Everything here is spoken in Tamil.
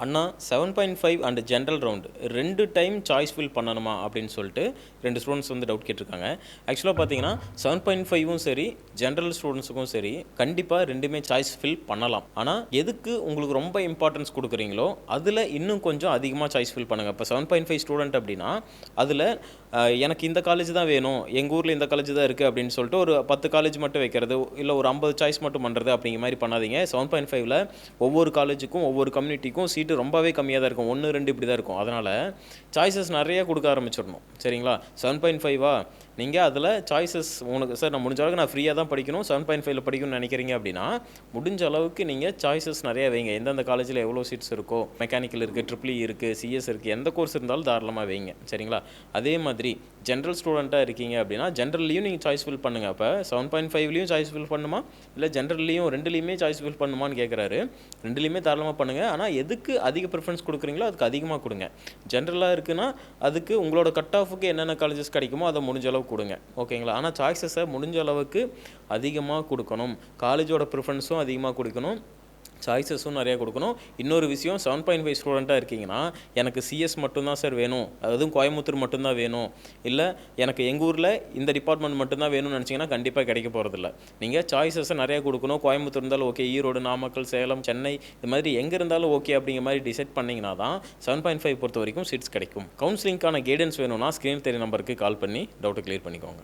Anna 7.5 and general round 2 time choice fill பண்ணணுமா அப்படின்னு சொல்லிட்டு 2 ஸ்டூடெண்ட்ஸ் வந்து டவுட் கேட்டிருக்காங்க. ஆக்சுவலாக பார்த்தீங்கன்னா 7.5வும் சரி ஜென்ரல் ஸ்டூடெண்ட்ஸுக்கும் சரி கண்டிப்பாக ரெண்டுமே சாய்ஸ் ஃபில் பண்ணலாம். ஆனால் எதுக்கு உங்களுக்கு ரொம்ப இம்பார்ட்டன்ஸ் கொடுக்குறீங்களோ அதில் இன்னும் கொஞ்சம் அதிகமாக சாய்ஸ் ஃபில் பண்ணுங்கள். இப்போ 7.5 ஸ்டூடெண்ட் அப்படின்னா அதில் எனக்கு இந்த காலேஜ் தான் வேணும், எங்கள் ஊரில் இந்த காலேஜ் தான் இருக்குது அப்படின்னு சொல்லிட்டு ஒரு 10 காலேஜ் மட்டும் வைக்கிறது, இல்லை ஒரு 50 சாய்ஸ் மட்டும் பண்ணுறது அப்படிங்கிற மாதிரி பண்ணாதீங்க. 7.5ல் ஒவ்வொரு காலேஜுக்கும் ஒவ்வொரு கம்யூனிட்டிக்கும் சீட்டு ரொம்பவே கம்மியாக தான் இருக்கும், 1 2 இப்படி தான் இருக்கும். அதனால் சாய்ஸஸ் நிறைய கொடுக்க ஆரம்பிச்சிடணும். சரிங்களா? 7.5வா நீங்கள் அதில் சாய்ஸஸ் உங்களுக்கு சார் நான் முடிஞ்ச அளவுக்கு நான் ஃப்ரீயாக தான் படிக்கணும், 7.5ல் படிக்கணும்னு நினைக்கிறீங்க அப்படின்னா முடிஞ்ச அளவுக்கு நீங்கள் சாய்ஸஸ் நிறையா வைங்க. எந்தெந்த காலேஜில் எவ்வளோ சீட்ஸ் இருக்கோ, மெக்கானிக்கல் இருக்குது, ட்ரிபிள் இருக்குது, சிஎஸ் இருக்குது, எந்த கோர்ஸ் இருந்தாலும் தாராளமாக வைங்க. சரிங்களா? அதே மாதிரி ஜென்ரல் ஸ்டூடெண்ட்டாக இருக்கீங்க அப்படின்னா ஜென்ரல்லையும் நீங்கள் சாய்ஸ் ஃபில் பண்ணுங்கள். அப்போ 7.5லையும் சாய்ஸ் ஃபில் பண்ணுமா, இல்லை ஜென்ரல்லையும் ரெண்டுலேயுமே சாய்ஸ் ஃபில் பண்ணுமான்னு கேட்குறாரு. ரெண்டுலேயுமே தாராளமாக பண்ணுங்கள். ஆனால் எதுக்கு அதிக ப்ரிஃபரன்ஸ் கொடுக்குறீங்களோ அதுக்கு அதிகமாக கொடுங்க. ஜென்ரலாக இருக்குன்னா அதுக்கு உங்களோட கட் ஆஃபுக்கு என்னென்ன காலேஜஸ் கிடைக்குமோ அதை முடிஞ்ச அளவுக்கு கொடுங்க. ஓகேங்களா? ஆனால் சாய்ஸஸை முடிஞ்ச அளவுக்கு அதிகமாக கொடுக்கணும். காலேஜோட ப்ரிஃபரன்ஸும் அதிகமாக கொடுக்கணும், சாய்ஸஸும் நிறையா கொடுக்கணும். இன்னொரு விஷயம், 7.5 ஸ்டூடெண்ட்டாக இருக்கீங்கன்னா எனக்கு சிஎஸ் மட்டும்தான் சார் வேணும், அதுவும் கோயம்புத்தூர் மட்டும்தான் வேணும், இல்லை எனக்கு எங்கள் ஊரில் இந்த டிபார்ட்மெண்ட் மட்டும்தான் வேணும்னு நினச்சிங்கன்னா கண்டிப்பாக கிடைக்க போகிறதில்ல. நீங்கள் சாய்ஸஸை நிறையா கொடுக்கணும். கோயம்புத்தூர் இருந்தாலும் ஓகே, ஈரோடு, நாமக்கல், சேலம், சென்னை, இது மாதிரி எங்கே இருந்தாலும் ஓகே அப்படிங்கிற மாதிரி டிசைட் பண்ணிங்கன்னா தான் 7.5 பொறுத்த வரைக்கும் சீட்ஸ் கிடைக்கும். கவுன்சிலிங்கான கைடன்ஸ் வேணும்னா ஸ்க்ரீன் தெரிய நம்பருக்கு கால் பண்ணி டவுட்டை கிளியர் பண்ணிக்கோங்க.